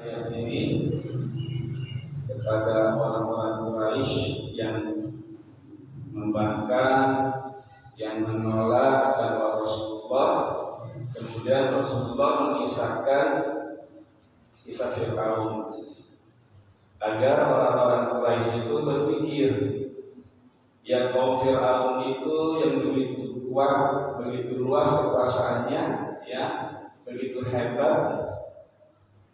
ayat ini kepada orang-orang Quraisy yang membangkang, yang menolak dakwah Rasulullah. Kemudian Rasulullah mengisahkan kisah Fir'aun agar orang-orang Quraisy itu berpikir, ya kaum Fir'aun itu yang begitu kuat, begitu luas kekuasaannya, ya begitu hebat.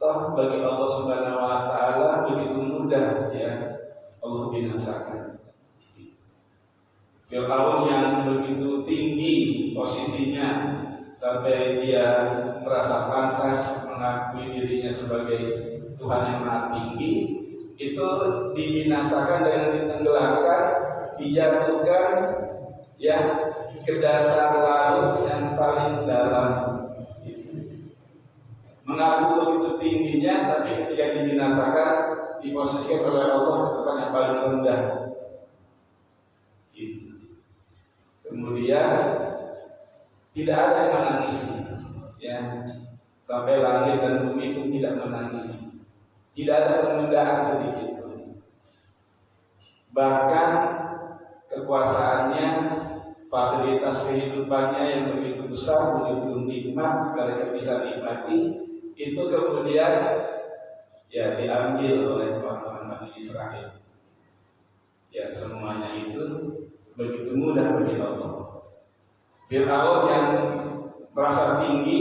Toh bagi Allah Subhanahu wa taala begitu mudah ya Allah binasakan. Fir'aun yang begitu tinggi posisinya sampai dia merasa pantas mengakui dirinya sebagai Tuhan yang maha tinggi, itu dibinasakan dengan ditenggelamkan, dijatuhkan ya ke dasar laut yang paling dalam. Mengaku begitu tingginya, tapi ketika dibinasakan diposisikan oleh Allah ke tempat yang paling rendah. Kemudian tidak ada yang menangisi, ya sampai langit dan bumi pun tidak menangisi, tidak ada penundaan sedikit pun. Bahkan kekuasaannya, fasilitas kehidupannya yang begitu besar, begitu nikmat, mereka bisa nikmati, itu kemudian ya diambil oleh orang-orang Bani Israel. Ya semuanya itu begitu mudah bagi Allah. Fir'aun yang merasa tinggi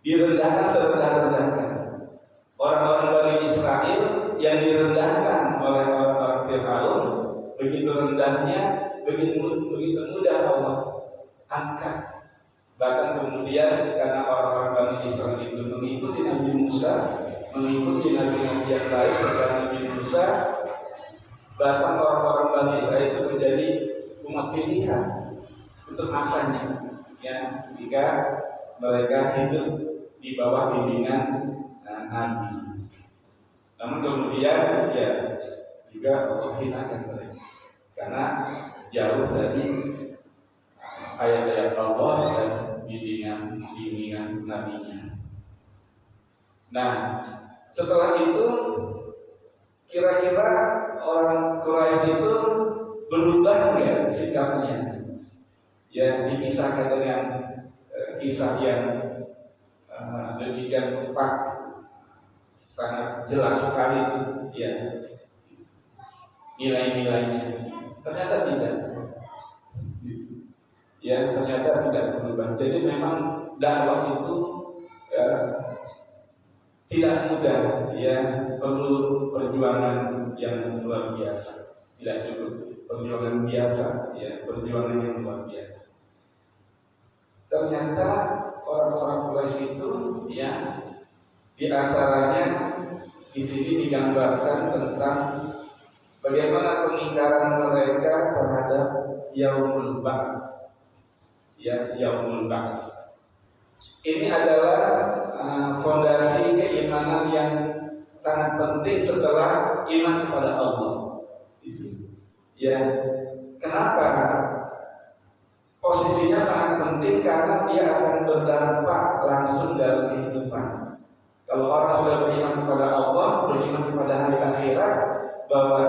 direndahkan serendah-rendahkan. Orang-orang Bani Israel yang direndahkan oleh orang-orang Fir'aun, begitu rendahnya, begitu mudah Allah angkat. Bahkan kemudian karena orang-orang Bani Israel itu mengikuti Nabi Musa, mengikuti nabi-nabi yang lain setelah Nabi Musa, bahkan orang-orang Bani Israel itu menjadi umat pilihan untuk masanya, ya jika mereka hidup di bawah bimbingan Nabi. Namun kemudian ya juga Allah hinakan mereka karena jauh dari ayat-ayat Allah dan bimbingan Nabi-Nya. Nah, setelah itu kira-kira orang Quraisy itu berubah nggak sikapnya? Ya dipisahkan dengan kisah yang demikian rupak, sangat jelas sekali itu, ya nilai-nilainya. Ternyata tidak. Ya ternyata tidak berubah. Jadi memang dakwah itu tidak mudah, ya perlu perjuangan yang luar biasa. Tidak cukup perjuangan biasa, ya perjuangan yang luar biasa. Ternyata orang-orang Quraisy itu, ya di antaranya di sini digambarkan tentang bagaimana pengingkaran mereka terhadap Yaumul Ba'ts. Ya, Yaumul Ba'ts. Ini adalah fondasi keimanan yang sangat penting setelah iman kepada Allah. Ya, kenapa? Posisinya sangat penting karena dia akan berdampak langsung dalam kehidupan. Kalau orang sudah beriman kepada Allah, beriman kepada hari akhirat, bahwa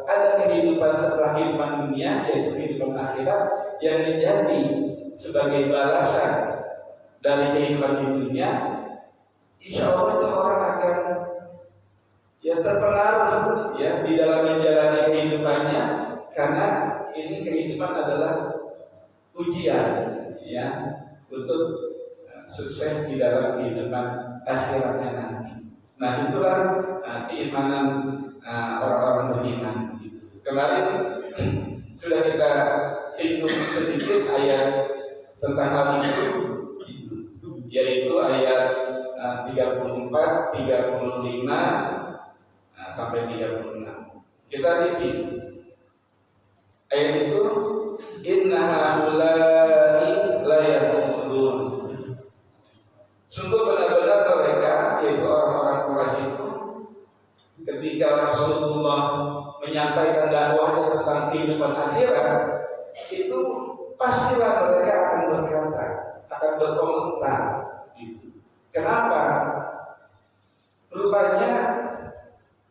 ada kehidupan setelah kehidupan dunia, yaitu kehidupan akhirat yang menjadi sebagai balasan dari kehidupan di dunia, insya Allah itu orang akan ya terpengaruh ya di dalam menjalani kehidupannya, karena ini kehidupan adalah ujian ya untuk sukses di dalam kehidupan akhiratnya nanti. Nah itulah keimanan orang-orang beriman. Kemarin sudah kita singgung sedikit ayat tentang hal itu, yaitu ayat 34, 35 sampai 36. Kita review. Ayat itu inna haula'i la yaqulun. Sungguh benar-benar mereka, yaitu orang-orang Quraisy itu, ketika Rasulullah menyampaikan dakwahnya tentang kehidupan akhirat, itu pastilah mereka akan berkata, akan berkomentar. Kenapa? rupanya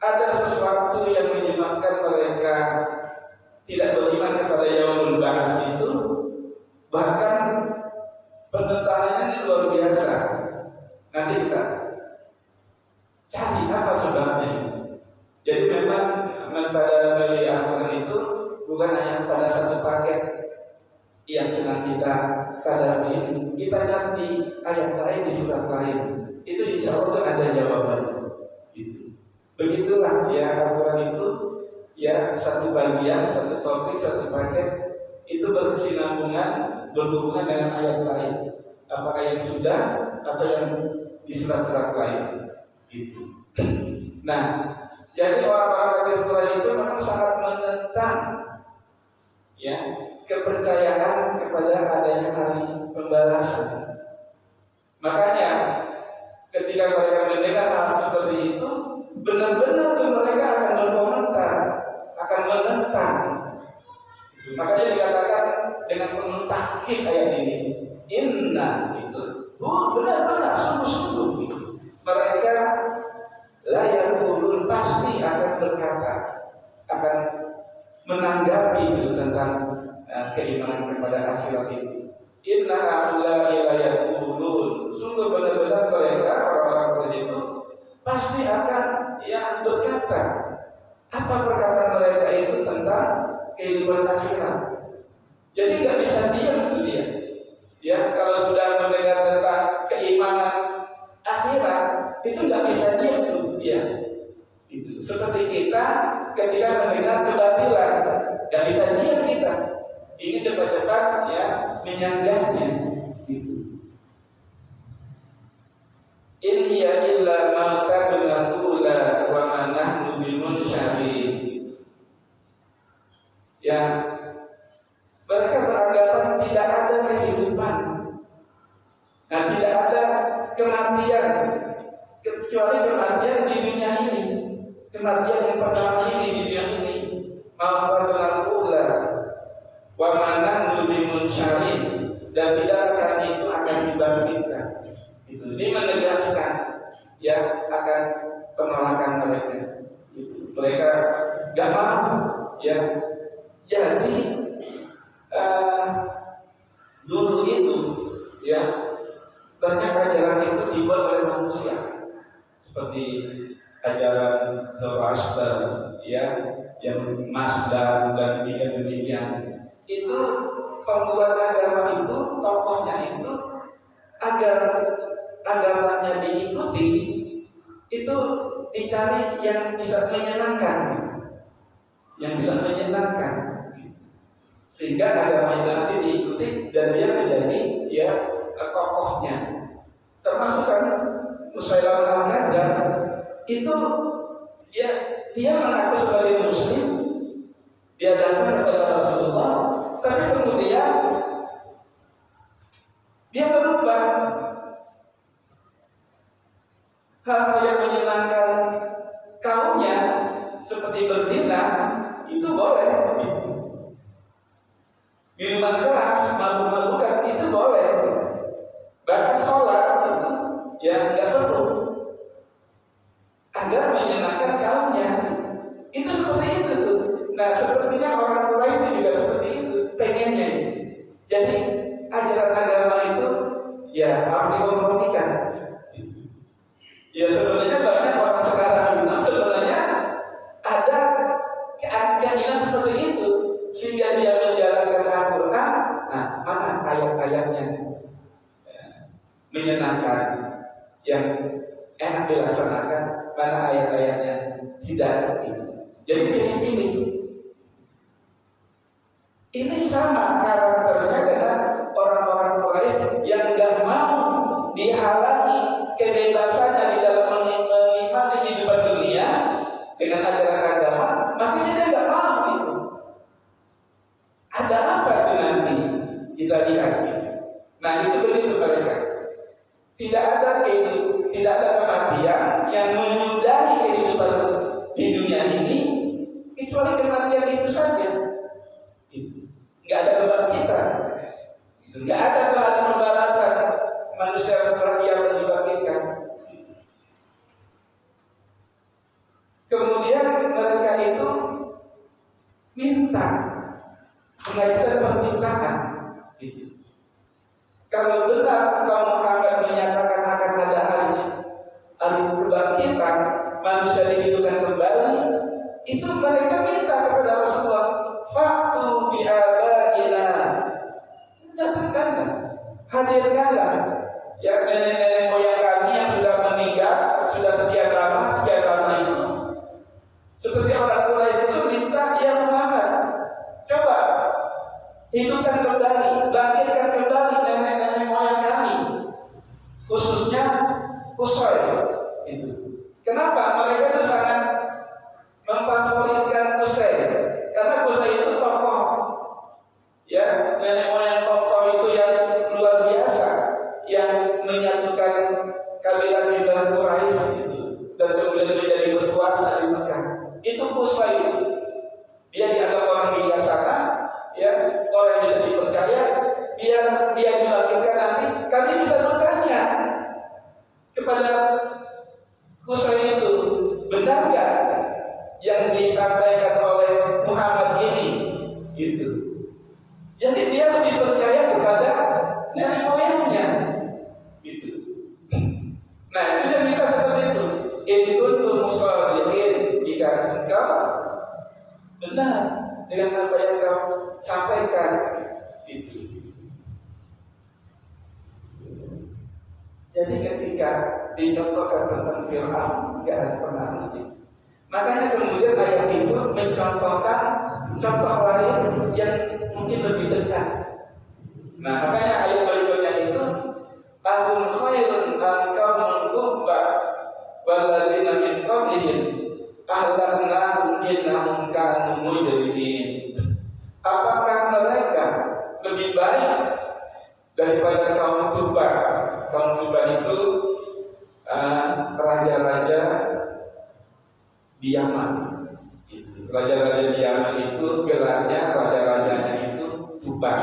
ada sesuatu yang menyebabkan mereka tidak beriman kepada yaumul ba'ats itu, bahkan penentangannya ini luar biasa. Nanti kita cari apa sebabnya itu. Jadi memang pada beli Al-Quran itu bukan hanya pada satu paket yang sedang kita kadang kita cari ayat lain di surat lain, itu insya Allah ada jawabannya. Gitu. Begitulah ya Al-Quran itu ya, satu bagian, satu topik, satu paket itu berkesinambungan, berhubungan dengan ayat lain, apakah yang sudah atau yang di surat-surat lain. Gitu. Nah, jadi orang-orang kafir Quraisy itu memang sangat menentang ya kepercayaan kepada adanya hari pembalasan. Makanya ketika mereka mendengar hal seperti itu, benar-benar mereka akan berkomentar, akan menentang. Makanya dikatakan dengan penuh takkid ayat ini, inna itu benar-benar sungguh-sungguh mereka layaqulun pasti akan berkata, akan menanggapi itu tentang keimanan kepada akhirat itu. Inna haula'i layaqulun, sungguh benar-benar mereka orang-orang tersebut pasti akan ya berkata. Apa perkataan mereka itu tentang kehidupan akhirat? Jadi nggak bisa diam tuh dia. Ya kalau sudah mendengar tentang keimanan akhirat itu nggak bisa diam tuh dia. Itu seperti kita ketika mendengar kebatilan, nggak bisa diam kita. Ini cepat-cepat ya menyanggahnya. Gitu. In hiya illa mautatuna ula wa ma nahnu bimunsyarin. Ya, mereka beranggapan tidak ada kehidupan. Nah, tidak ada kematian kecuali kematian di dunia ini. Kematian yang pertama ini di dunia ini. Mautatuna ula wa ma nahnu bimunsyarin, dan tidak akan itu akan dibangkitkan. Ini menegaskan ya akan penolakan mereka. Mereka gak mau ya. Jadi dulu itu ya banyak ajaran itu dibuat oleh manusia, seperti ajaran Zoroaster ya, yang Mazda dan demikian. Itu pembuat agama itu, tokohnya itu agar agamanya diikuti itu dicari yang bisa menyenangkan, sehingga agama itu nanti diikuti dan dia menjadi ya tokohnya. Termasuk kan Musailamah al-Kadzdzab itu dia mengaku sebagai muslim, dia datang kepada Rasulullah, tapi kemudian dia berubah. Hal-hal yang menyenangkan kaumnya seperti berzina itu boleh. Minuman keras, mabuk-mabukan itu boleh. Bahkan sholat itu ya nggak perlu. Agar menyenangkan kaumnya. Itu seperti itu tuh. Nah, sepertinya orang Quraisy itu juga seperti itu, pengennya. Jadi ajaran agama itu ya harus dikompromikan. Ya sebenarnya banyak orang sekarang itu sebenarnya ada keinginan seperti itu, sehingga dia menjalankan Al-Quran. Nah, mana ayat-ayatnya menyenangkan yang enak dilaksanakan, mana ayat-ayatnya tidak. Jadi pilih-pilih. Ini sama karakternya dengan orang-orang Quraisy yang gak mau dihalangi kebebasannya di dalam menikmati kehidupan dunia dengan ajaran agama, makanya dia nggak mau itu. Ada apa itu nanti kita lihat gitu. Nah itu begitu mereka. Tidak ada kematian yang menyudahi kehidupan di dunia ini kecuali kematian itu saja. Itu nggak ada kebangkitan. Itu nggak ada Tuhan pembalasan manusia setelah dia dibangkitkan. meminta, mengajukan permintaan. Gitu. Kalau benar kaum Muhammad menyatakan akan ada hari kebangkitan, manusia dihidupkan kembali, itu mereka minta kepada Rasulullah, fa'tu bi'abaina, datangkanlah, hadirkanlah ya nenek-nenek moyang kami yang sudah meninggal, sudah sekian lama itu. Seperti orang Quraisy itu minta, ya Muhammad, coba hidupkan kembali, bangkitkan kembali nenek-nenek moyang kami, khususnya Qusay itu. Kenapa? Mereka itu sangat memfavoritkan Qusay, karena Qusay itu tokoh, ya nenek moyang tokoh itu yang luar biasa, yang menyatukan kabilah-kabilah Quraisy itu, dan kemudian menjadi berkuasa di Mekah. Itu Qusay. Dia dianggap orang bijaksana, ya orang yang bisa dipercaya. Biar dia dibangkitkan nanti, kami bisa bertanya kepada Qusay itu, benar nggak yang disampaikan oleh Muhammad ini? Gitu. Jadi dia lebih percaya kepada nenek moyangnya. Gitu. Nah itu dia minta seperti itu. In kuntum shadiqin, jika engkau benar dengan apa yang kau sampaikan. Gitu. Jadi ketika dicontohkan tentang Fir'aun, tidak ada pengaruhnya. Makanya kemudian ayat itu mencontohkan contoh lain yang mungkin lebih dekat. Nah makanya ayat berikutnya itu, ahum khairun am qaumun tubba walladzina min qablihim ahlaknahum innahum kanu mujrimin. Apakah mereka lebih baik daripada kaum Tuba? Kaum Tuba itu raja-raja di Yaman. Raja-raja di Yaman itu gelarnya, raja-rajanya itu Tuba.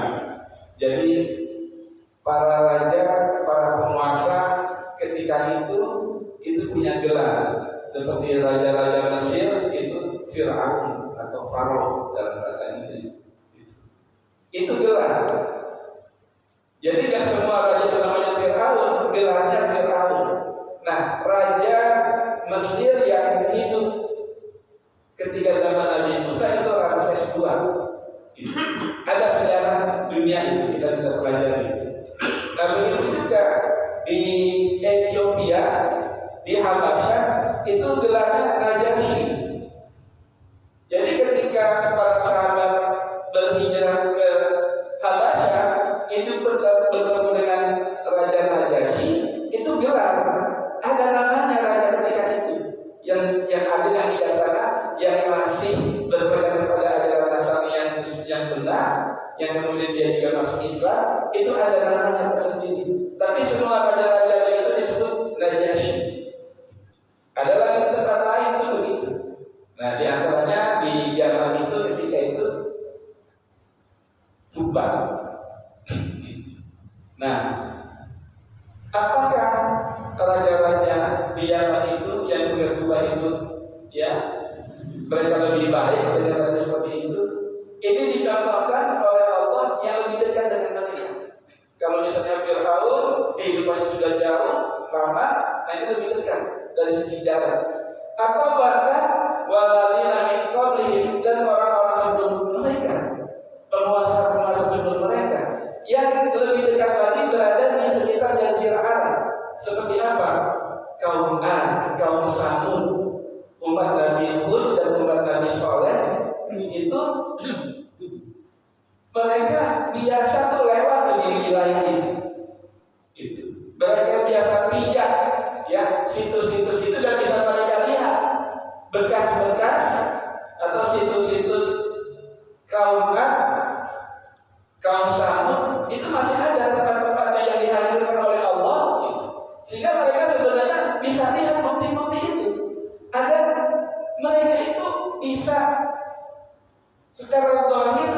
Jadi para raja, para penguasa ketika itu punya gelar. Seperti raja-raja Mesir itu Fir'aun atau Faraon dalam bahasa Inggris. Itu gelar. Jadi kan semua raja itu namanya Fir'aun, gelarnya Fir'aun. Nah, raja Mesir yang hidup ketika zaman Nabi Musa itu Ramses II. Ada sejarah dunia itu, kita bisa pelajari. Nah, begitu juga di Ethiopia, di Habasyah itu gelarnya Najasyi. Jadi ketika para sahabat berhijrah ke Habasyah, itu bertemu dengan Raja Najasyi, itu gelar. Ada namanya raja ketika itu, yang ada yang bijaksana, yang masih berpegang kepada ajaran Nasrani yang benar, yang kemudian dia juga masuk Islam, itu ada namanya tersendiri. Tapi semua raja-raja itu disebut Najasyi. Ada lagi tempat lain itu begitu. Nah, di antaranya di Yaman itu ketika itu Tuba. Nah, apakah raja-raja di Yaman itu yang punya Tuba itu, ya, mereka lebih baik dengan raja seperti itu? Ini dicontohkan oleh Allah yang lebih dekat dengan mereka. Kalau misalnya Fir'aun kehidupannya sudah jauh lama, nah itu lebih dekat dari sisi jarak. Atau bahkan waladzina min qablihim, dan orang-orang sebelum mereka, penguasa-penguasa sebelum mereka, yang lebih dekat lagi berada di sekitar Jazirah Arab. Seperti apa? Kaum Ad, kaum Samud, umat Nabi Hud dan umat Nabi Saleh, itu mereka biasa tuh lewat di wilayah ini. Itu. Mereka biasa pijak, ya, situs-situs itu, dan bisa mereka lihat bekas-bekas atau situs-situs kaum Ad, kaum Samud, itu masih ada tempat-tempatnya yang dihadirkan oleh Allah, gitu. Sehingga mereka sebenarnya bisa lihat bukti-bukti itu, agar mereka itu bisa secara zahir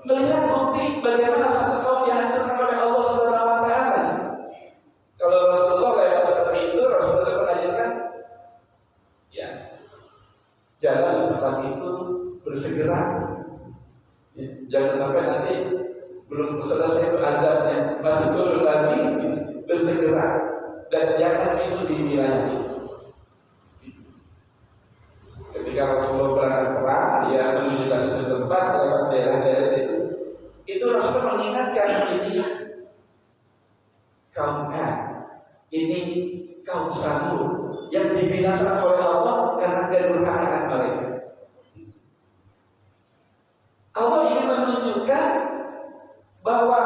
melihat bukti bagaimana satu kaum dihancurkan oleh Allah Subhanahu wa taala. Kalau Rasulullah kayak seperti itu, Rasulullah mengajarkan, ya, jalan di tempat itu bersegera Jangan sampai nanti belum selesai itu azabnya, masih turun lagi, bersegera dan jangan itu di wilayah itu. Ketika Rasulullah berangkat perang, dia menuju ke suatu tempat lewat daerah-daerah itu Rasulullah mengingatkan ini kaum Ad, ini kaum Samud yang dibinasakan oleh Allah karena kedurhakaan mereka. Allah ingin menunjukkan bahwa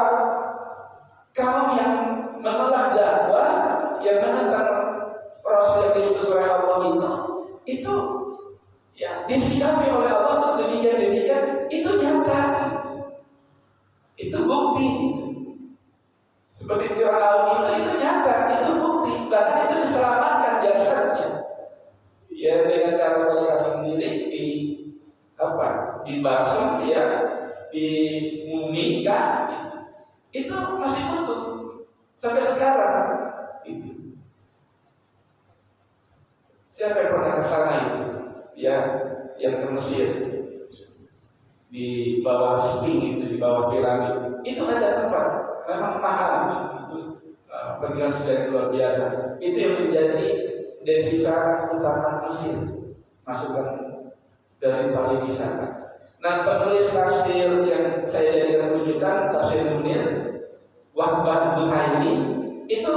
kaum yang menolak dakwah, yang menentang Rasul yang diutus oleh Allah itu ya disikapi oleh Allah untuk demikian itu nyata, itu bukti. Seperti Firaun itu nyata, itu bukti, bahkan itu diselamatkan jasadnya. Ya dengan cara mereka sendiri dibasuh, ya dimumikan, itu masih utuh sampai sekarang. Itu. Siapa yang pernah ke sana itu? Ya, yang ke Mesir di bawah Sphinx itu, di bawah piramid itu ada tempat memang mahal itu, pergian sudah luar biasa. Itu yang menjadi devisa utama Mesir, masukan dari pariwisata. Nah, penulis tafsir yang saya jadikan rujukan, tafsir Munir Wahbah Zuhaili, itu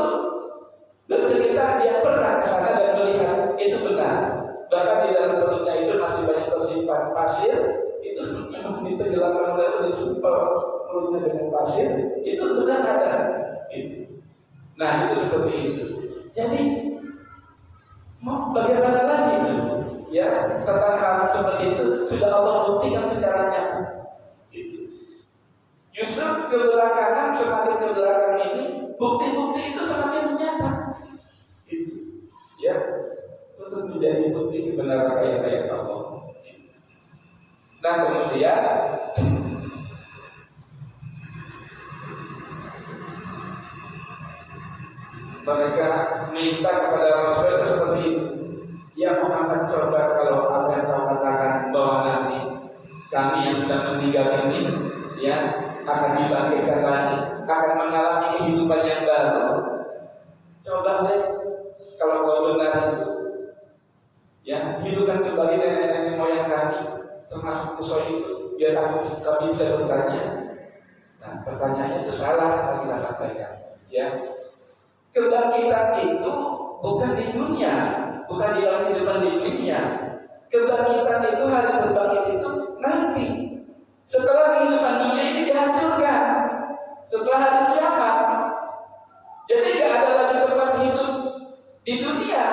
bercerita dia pernah ke sana dan melihat itu benar. Bahkan di dalam perutnya itu masih banyak tersimpan pasir. Itu memang diperjelaskan oleh disumpel perutnya dengan pasir. Itu benar ada. Itu. Nah, itu seperti itu. Jadi bagaimana lagi itu? Ya, tentang hal seperti itu sudah Allah buktikan secara nyata. Justru kebelakangan, semakin kebelakangan ini bukti-bukti itu semakin nyata. Itu, ya, untuk menjadi bukti kebenaran ayat-ayat Allah. Nah, kemudian mereka minta kepada Rasulullah seperti itu. Ya Muhammad, coba kalau apa yang kau katakan bahwa nanti kami yang sudah meninggal ini ya akan dibangkitkan lagi, akan mengalami kehidupan yang baru. Coba deh kalau kau benar itu, ya hidupkan kembali nenek-nenek moyang kami, termasuk Musa itu, biar kami bisa bertanya. Nah, pertanyaannya itu salah yang kita sampaikan. Ya, kebangkitan itu bukan di dunia, bukan di dalam kehidupan di dunia. Kebangkitan itu, hari berbangkit itu nanti setelah kehidupan dunia ini dihancurkan, setelah hari kiamat. Jadi tidak ada lagi tempat hidup di dunia.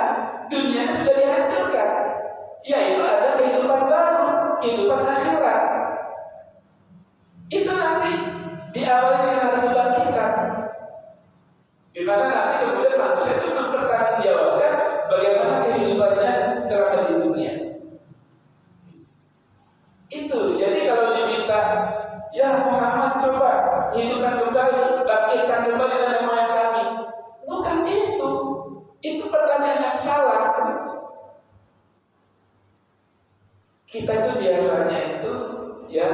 Dunia sudah dihancurkan. Yaitu ada kehidupan baru, kehidupan akhirat. Itu nanti diawali dengan hari kebangkitan. Di mana nanti kemudian manusia itu bertanggungjawabkan bagaimana kehidupannya selama di dunia. Itu, jadi kalau diminta, ya Muhammad coba hidupkan kembali, bangkitkan kembali nenek moyang kami, bukan itu. Itu pertanyaan yang salah. Kita itu biasanya itu ya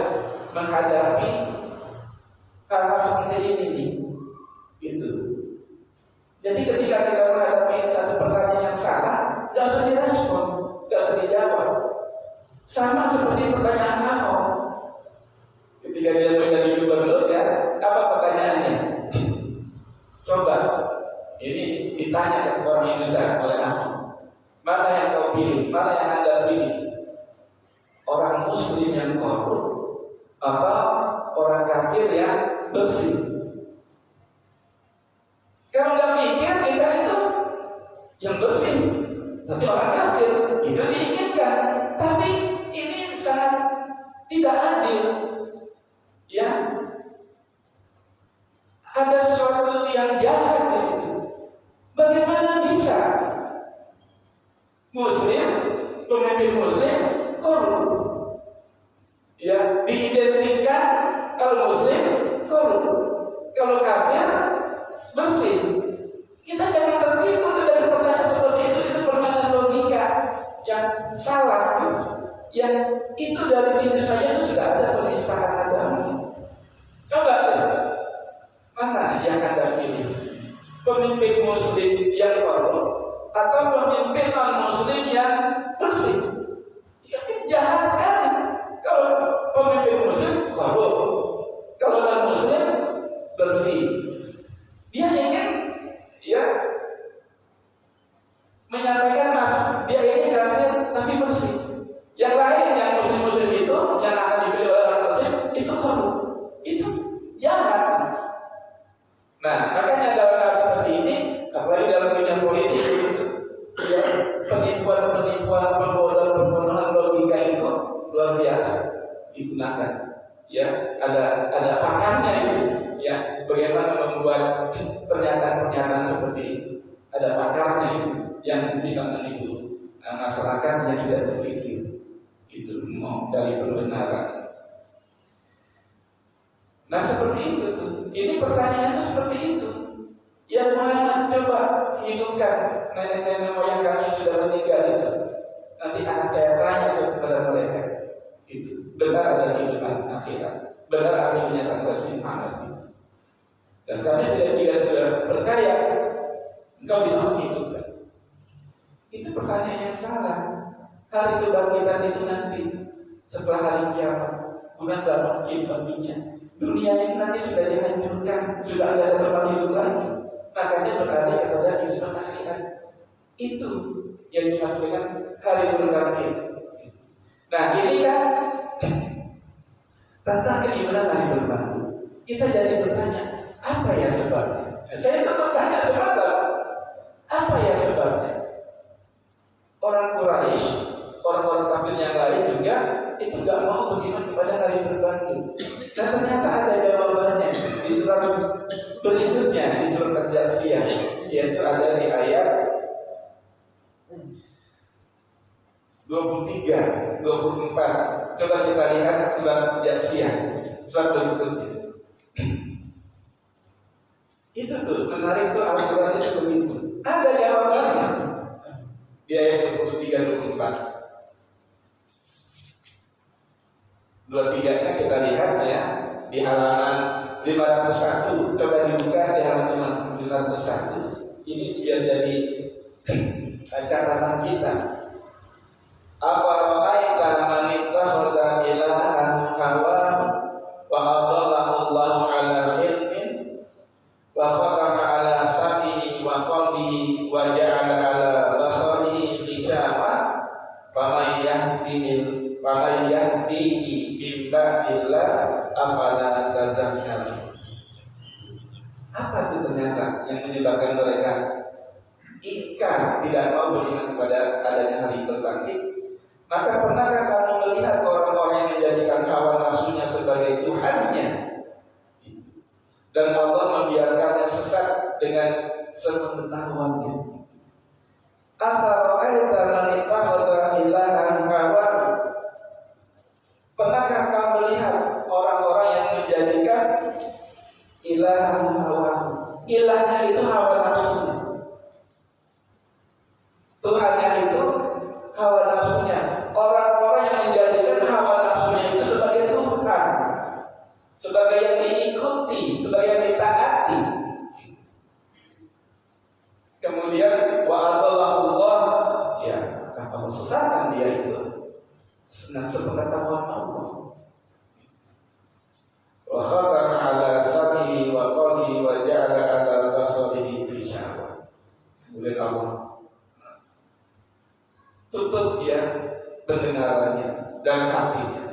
menghadapi hal-hal seperti ini nih, gitu. Jadi ketika kita menghadapi satu pertanyaan yang salah, gak usah direspon, gak usah dijawab. Sama seperti pertanyaan Ahok. Ketika dia menjadi gubernur, ya, apa pertanyaannya? Coba, ini ditanya ke orang Indonesia oleh Ahok. Mana yang kau pilih? Mana yang Anda pilih? Orang Muslim yang korup atau orang kafir yang bersih? Kalau nggak mikir kita itu yang bersih, nanti orang kafir itu diinginkan, tapi ini sangat tidak adil. Ya, ada sesuatu yang jahat di situ. Bagaimana bisa Muslim, pemimpin Muslim korup? Ya, diidentikan kalau Muslim korup, kalau kafir bersih. Kita jangan tertipu dengan pertanyaan seperti itu permainan logika yang salah, yang itu dari sini saja itu sudah ada penistaan agama. Coba deh, mana yang Anda pilih? Pemimpin Muslim yang korup atau pemimpin non Muslim yang bersih? Ya jahat sekali. Kalau pemimpin Muslim korup, kalau non Muslim bersih. Dia ingin menyampaikan dia ini kafir tapi bersih. Yang lain yang Muslim itu yang akan dipilih oleh orang Muslim itu korup, itu jahat. Nah, makanya dalam hal seperti ini, apalagi dalam dunia politik, ya, penipuan, pembodohan logika itu luar biasa digunakan. Ya, ada pakarnya itu. Ya, bagaimana membuat pernyataan-pernyataan seperti itu. Ada pakarnya itu yang bisa menipu masyarakat yang tidak berpikir. Itu mau cari pembenaran. Nah, seperti itu tuh. Ini pertanyaannya seperti itu. Ya Muhammad, coba hidupkan nenek-nenek moyang kami yang sudah meninggal itu. Nanti akan saya tanya kepada mereka. Itu benar ada kehidupan akhirat, benar ada menyatakan Rasul Muhammad itu. Dan kami sudah percaya, engkau bisa menghidupkan. Itu pertanyaan yang salah. Hari kebangkitan itu nanti setelah hari kiamat, bukan mungkin baginya. Dunia ini nanti sudah dihancurkan, sudah ada tempat hidup lagi. Makanya berarti kepada kehidupan akhirat. Itu yang dimaksud dengan hari berbangkit. Nah, ini kan tentang keimanan hari berbangkit. Kita jadi bertanya, apa ya sebabnya? Saya itu bertanya semata, apa ya sebabnya? Orang Quraisy, orang-orang kafir yang lain juga itu gak mau beriman kepada hari berbangkit. Dan ternyata ada jawabannya di surat berikutnya, di surat Al-Jathiyah, yaitu ada di ayat 23, 24. Coba kita lihat surat Al-Jathiyah, surat berikutnya. Itu tuh menarik tuh, Al-Quran itu begitu. Ada jawabannya di ayat 23, 24. 23-nya kita lihat ya di halaman 501. Coba dibuka di halaman 501. Ini biar jadi catatan kita. Apa ra'aita man ittakhadha ilahan hawahu wa adallahu Allahu 'ala ilmin wa khatama 'ala sam'ihi wa qalbihi wa ja'ala 'ala basarihi ghishawa faman yahdihi min ba'dillah afala tazakkarun. Apa itu ternyata yang menyebabkan mereka ingkar, tidak mau beriman kepada adanya hari berbangkit? Maka pernahkah kamu melihat orang-orang yang menjadikan hawa nafsunya sebagai Tuhannya, dan Allah membiarkannya sesat dengan sepengetahuannya? Apa ra'aita man ittakhadha ilahan hawahu? Pernahkah kamu melihat orang-orang yang menjadikan ilahan hawahu? Ilahnya itu hawa nafsunya, Tuhannya itu hawa nafsunya. Orang-orang yang menjadikan hawa nafsunya itu sebagai Tuhan, sebagai yang diikuti, sebagai yang ditaati. Kemudian wa'adallahullah, ya, maka sesatan dia itu sepengetahuan Allah. Wa khatama 'ala sam'ihi wa qalbihi wa ja'ala 'ala basarihi ghishawa. Kemudian Allah tutup dia pendengarannya dan hatinya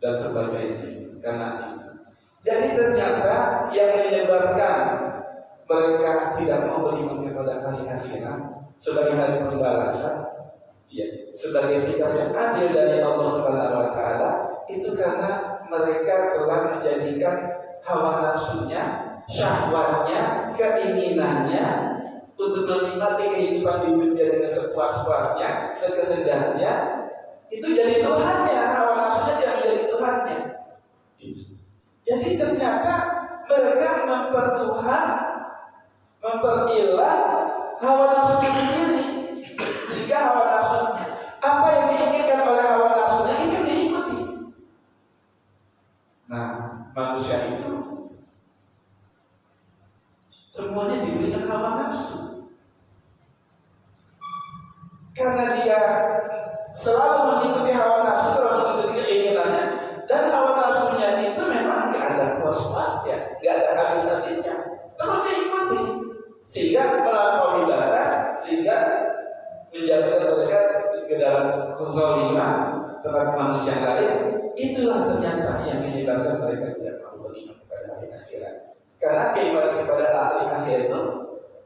dan sebagainya karena itu. Jadi ternyata yang menyebabkan mereka tidak mau beriman kepada hari akhirat sebagai hari pembalasan, ya, sebagai sikap yang adil dari Allah Subhanahu wa taala, itu karena mereka telah menjadikan hawa nafsunya, syahwatnya, keinginannya untuk menikmati kehidupan di dunia dengan sepuas-puasnya, sekehendaknya, itu jadi Tuhannya. Hawa nafsunya dia menjadi Tuhannya. Jadi ternyata mereka memperilah hawa nafsunya sendiri. Sehingga hawa nafsunya, apa yang diinginkan oleh hawa nafsunya itu diikuti. Nah, manusia itu semuanya diberikan hawa nafsu. Karena dia selalu mengikuti hawa nafsu, selalu mengikuti keinginannya, dan hawa nafsunya itu memang nggak ada puas-puasnya, nggak ada habis-habisnya, terus diikuti sehingga melampaui batas, sehingga menjatuhkan mereka ke dalam kezaliman terhadap manusia lain. Itulah ternyata yang menyebabkan mereka tidak mau beriman kepada hari akhirat. Karena keimanan kepada hari akhirat itu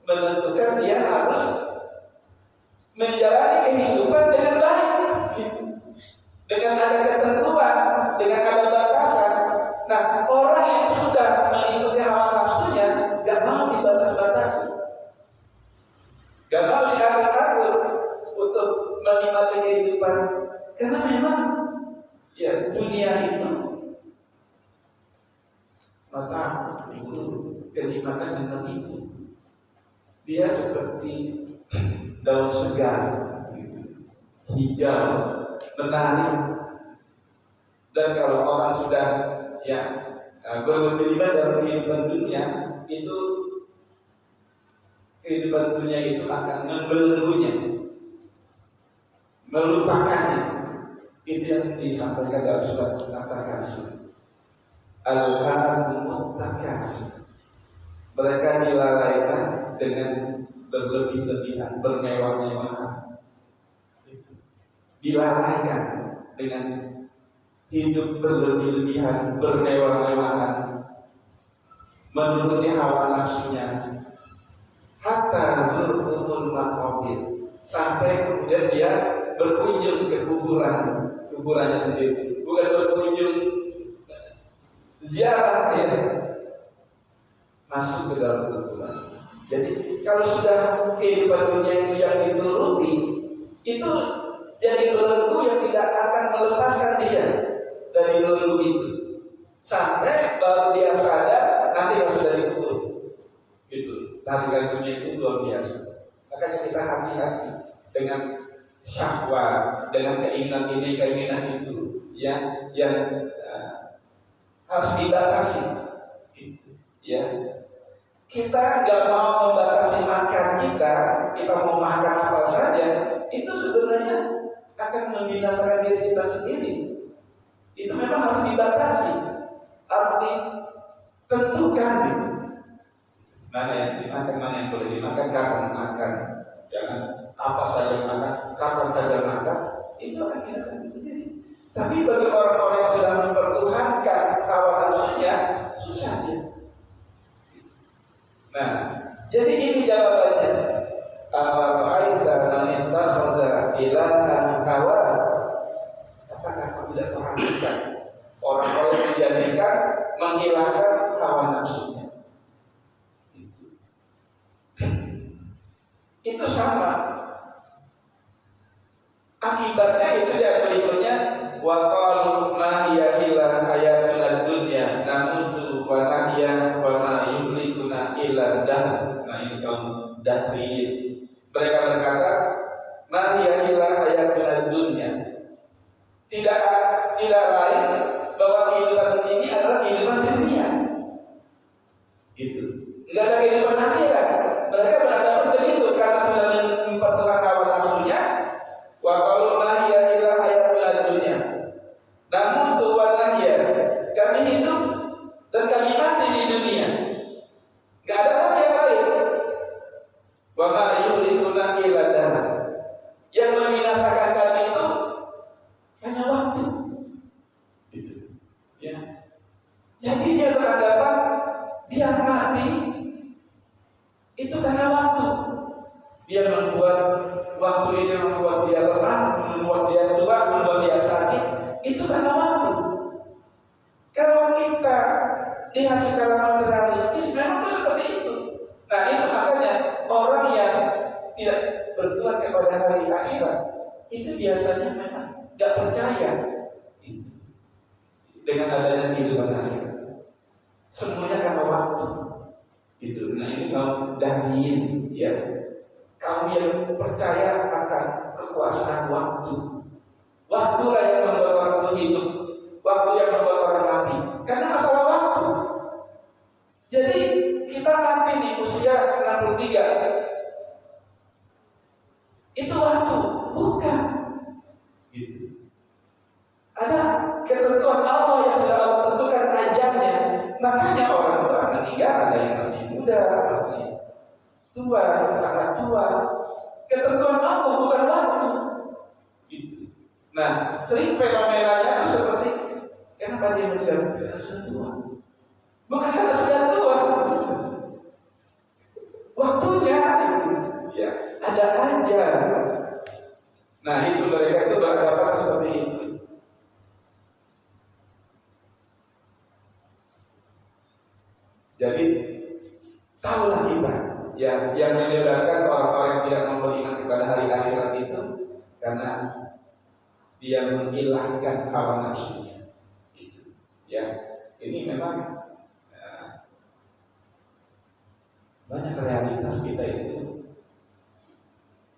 menentukan dia harus menjalani kehidupan dengan baik, dengan ada ketentuan, dengan ada batasan. Nah, orang yang sudah mengikuti hawa nafsunya gak mau dibatas-batasi, gak mau diatur-atur untuk menikmati kehidupan. Karena memang ya dunia itu mata kenikmatan yang menipu. Dia seperti daun segar, hijau, menarik. Dan kalau orang sudah berkelibat dalam kehidupan dunia, itu kehidupan dunia itu akan membelenggunya, melupakannya. Itu yang disampaikan dalam surat At-Takasur. Al-Hakumut Takasur. Mereka dilalaikan dengan berlebih-lebihan, bermewah-mewahan. Dilalaikan dengan hidup berlebih-lebihan, bermewah-mewahan, menuruti hawa nafsunya. Hatta zurtumul maqabir, sampai kemudian dia berkunjung ke kuburannya sendiri, bukan berkunjung ziarah, ya, masuk ke dalam kuburan. Jadi kalau sudah kehidupan dunia itu yang dituruti, itu jadi belenggu yang tidak akan melepaskan dia dari belenggu itu, sampai baru dia sadar nanti yang sudah dikubur. Gitu. Tarikan dunia itu luar biasa. Makanya kita hati-hati dengan syahwat, dengan keinginan ini, keinginan itu, ya, yang harus dibatasi. Ya. Kita nggak mau membatasi makan kita mau makan apa saja, itu sebenarnya akan membinasakan diri kita sendiri. Itu memang harus dibatasi, harus ditentukan. Mana yang dimakan, mana yang boleh dimakan, kapan makan, jangan apa saja makan, kapan saja makan, itu akan dinasakan sendiri. Tapi bagi orang-orang yang sudah mempertuhankan hawa nafsunya, susah dia. Nah, jadi ini jawabannya. Afara'aita man ittakhadha ilahan hawa. Apakah kamu tidak perhatikan orang-orang yang menjadikan, menghilangkan hawa nafsunya? Itu sama. Akibatnya itu yang berikutnya, wa qalu ma hiya illa hayatuna dunya namutu wa nahya wa ma yuhlikuna illa dahr. Nah, ini kaum dahriyin. Mereka berkata, ma hiya illa hayatuna dunya. Tidak lain bahwa kehidupan ini adalah kehidupan dunia. Gitu. Enggak ada kehidupan akhirat. Mereka beranggapan begitu karena sudah mempertuhankan hawa nafsunya. Wa qalu ma hiya illa hayatuna dunya. Namun tuwa nahya, kami hidup dan kami mati di dunia. Enggak ada lagi yang lain. Wa ma yuhlikuna illa dahr. Yang membinasakan kami itu hanya waktu. Gitu. Ya. Jadi dia beranggapan dia mati itu karena waktu. Dia membuat waktu ini, membuat dia lemah, membuat dia tua, membuat dia sakit. Itu karena waktu. Kalau kita lihat secara materialistis, memang itu seperti itu. Nah, itu makanya orang yang tidak bertuhan kepada hari akhirat itu biasanya memang tidak percaya dengan adanya kehidupan akhirat. Semuanya karena waktu. Itu. Nah, ini kaum dahriyin, ya. kaum yang percaya akan kekuasaan waktu. Waktulah yang membuat orang itu hidup, waktu yang membuat orang mati. Karena masalah waktu. Jadi kita nanti di usia 63 itu waktu, bukan gitu. Ada ketentuan Allah yang sudah Allah tentukan ajalnya. Makanya orang meninggal ada yang masih muda, masih tua, sangat tua. Ketentuan Allah bukan waktu. Gitu. Nah, sering fenomenanya itu seperti kenapa dia meninggal? Karena sudah tua. Bukan karena sudah tua. Waktunya ya ada aja. Nah, itu mereka itu beranggapan seperti itu. Jadi tahulah kita yang menyebabkan orang-orang yang tidak mau beriman kepada hari akhirat itu karena dia menghilangkan hawa nafsunya. Itu, ya, ini memang banyak realitas kita itu,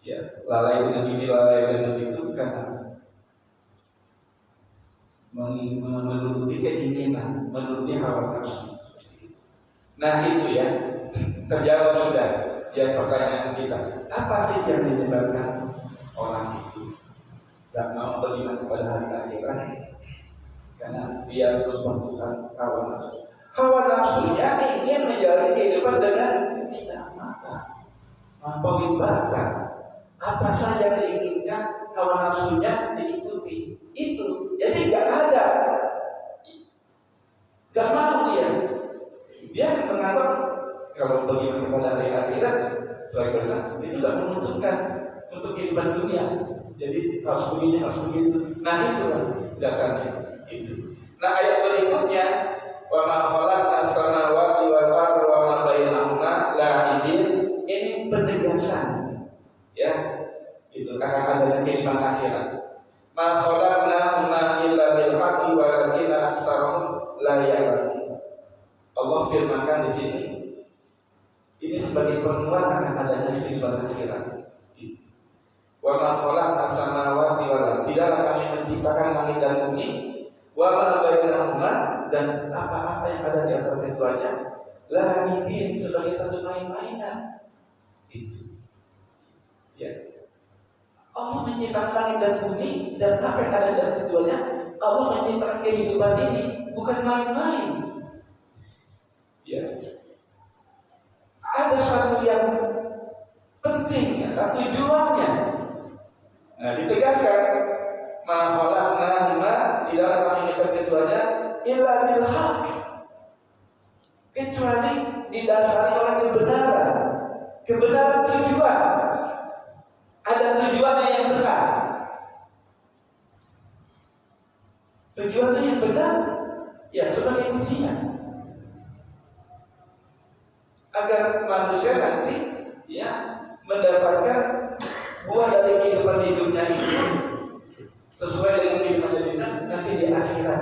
ya, lalai dengan ini, lalai dengan itu karena menuruti keinginan, menuruti hawa nafsu. Nah itu ya, terjawab sudah ya pertanyaan kita. Apa sih yang menyebabkan orang itu tidak mau beriman kepada hari akhirat? Karena dia terus melakukan hawa nafsu. Hawa nafsunya ingin menjalani kehidupan dengan tidak melampaui batas. Apa saja yang diinginkan hawa nafsunya diikuti. Itu jadi nggak ada, nggak mau dia. Dia menganggap kalau beriman kepada hari akhirat sebagai besar, dia juga menuntutkan untuk kehidupan dunia. Jadi harus begini, harus begitu. Nah itulah dasarnya itu. Nah ayat berikutnya, wa ma khalaqnas samawati wal arda wa ma bainahuma la'ibin. Ini penjelasan, ya, itu akan adanya kehidupan akhirat. Ma khalaqnahuma illa bil haqqi walakinna aktsarahum la ya'lamun. Allah firmankan di sini, ini sebagai penguat akan adanya kehidupan akhirat. Wa ma khalaqnas samawati wal arda, tidaklah kami menciptakan langit dan bumi, wa ma bainahuma, dan apa-apa yang ada di antara keduanya, la'ibin, sebagai satu main-mainan. Itu, ya. Allah menciptakan langit dan bumi dan apa yang ada di antara keduanya. Allah menciptakan kehidupan ini bukan main-main. Ya. Ada satu yang penting, ya, tujuannya. Nah, ditegaskan, ma khalaqnahuma, tidak kami menciptakan keduanya illa bil haqq, kecuali didasari oleh kebenaran. Kebenaran tujuan. Ada tujuannya yang benar. Tujuannya yang benar, ya sebagai ujian. Agar manusia nanti ya mendapatkan buah dari kehidupan hidupnya itu sesuai dengan kehidupan hidupnya nanti di akhirat.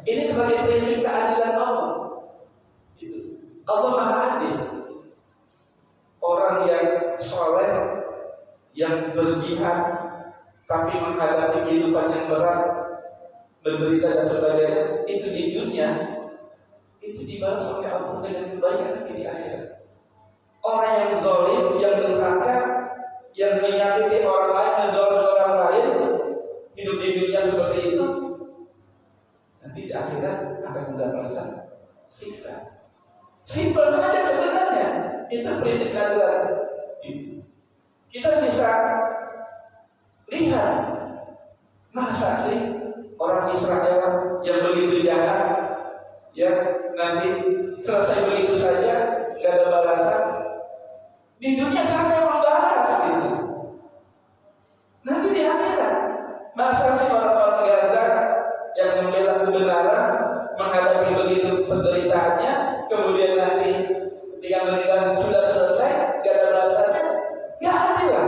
Ini sebagai prinsip keadilan Allah. Itu. Allah Maha Adil. Orang yang soleh, yang berjihad, tapi menghadapi kehidupan yang berat, menderita dan sebagainya, itu di dunia itu dibalas oleh Allah dengan kebaikan nanti di akhirat. Orang yang zalim, yang durhaka, yang menyakiti orang lain, menzalim orang lain, hidup di dunia seperti itu, nanti di akhirat akan mendapatkan siksa. Simpel saja sebenarnya, itu prinsip keadilan. Kita bisa lihat, masa sih orang Israel yang begitu jahat, ya nanti selesai begitu saja, gak ada balasan. Di dunia sampai membalas gitu. Nanti di akhirat, masa sih orang-orang Gaza yang membela kebenaran menghadapi begitu penderitaannya, kemudian nanti ketika meninggal sudah selesai, gak ada balasannya, gak adil lah.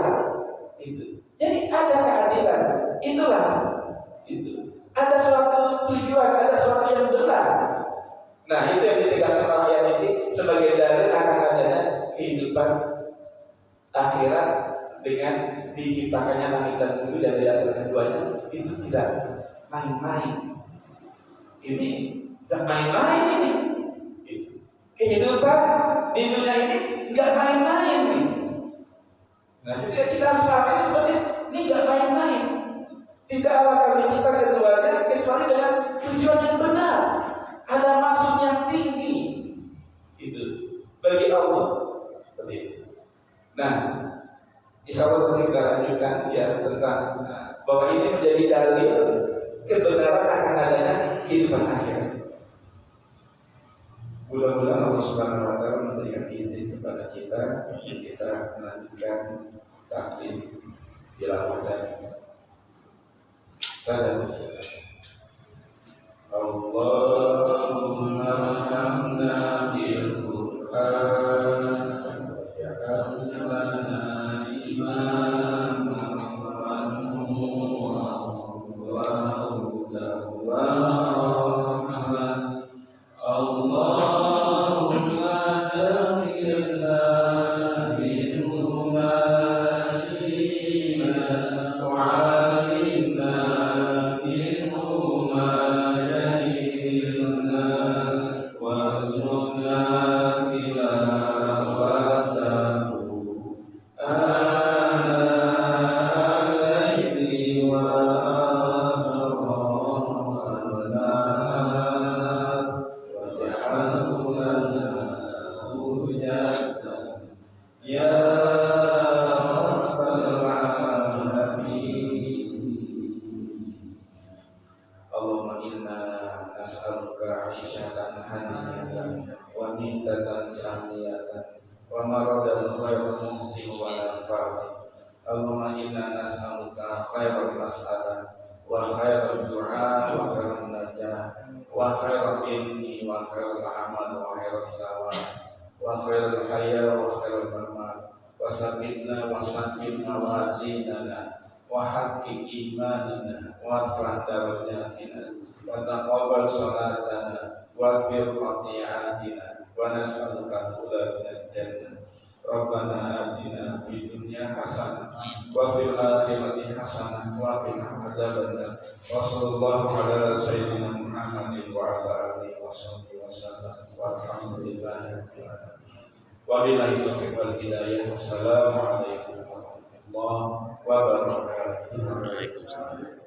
Itu. Jadi ada keadilan. Itulah. Itu. Ada suatu tujuan, ada suatu yang benar. Nah itu yang ditegaskan oleh ayat ini sebagai dalil akan adanya kehidupan akhirat dengan diciptakannya langit dan bumi dan di antara keduanya itu tidak main-main. Ini tidak main-main ini. Kehidupan di dunia ini nggak main-main nih. Nah, ketika kita harus paham ini seperti ini nggak main-main. Tidak Allah kami kita keduanya kecuali dengan tujuan yang benar. Ada maksud yang tinggi. Itu bagi Allah seperti itu. Nah, insya Allah kita lanjutkan ya tentang bahwa ini menjadi dalil kebenaran akan adanya kehidupan akhirat. Mudah-mudahan Allah Subhanahu wa taala memberikan izin kepada kita melanjutkan taklim tilawah dan tadabbur. Allahumma hamdana bil Qur'an waj'alna lana imaman wa hudan wa rahmah. Allahumma taghfirna minhuma sima wa 'alimna minhuma jahilna wa zurna tilawatahu alayhi wa ya Rabbal Alamin. Allahumma inna nas'aluka 'ishatan haniyatan wa nidatan samiyatan wa maradan khairan muhtim wa nafa'i. Allahumma inna nas'aluka khairal mas'alah wa khairal du'a wa khairan najah wa khairal ilmi wa khairal amal wa khairal sawab wa khairul haya wa khairul mamat wa sabbitna wa sabbit mawazinana wa haqqi imanina wa rfa' darajatina wa taqabbal salatana wa fir khati'atina wa nas'aluka al-huda minal jannah. Rabbana atina fid dunya hasanah wa fil akhirati hasanah wa qina adzabannar. Wa sallallahu ala sayyidina Muhammadin wa ala alihi wa sahbihi wasallam. Walhamdulillahi rabbil alamin. Wabillahi taufiq wal hidayah. Wassalamualaikum warahmatullahi wabarakatuh. Waalaikumsalam.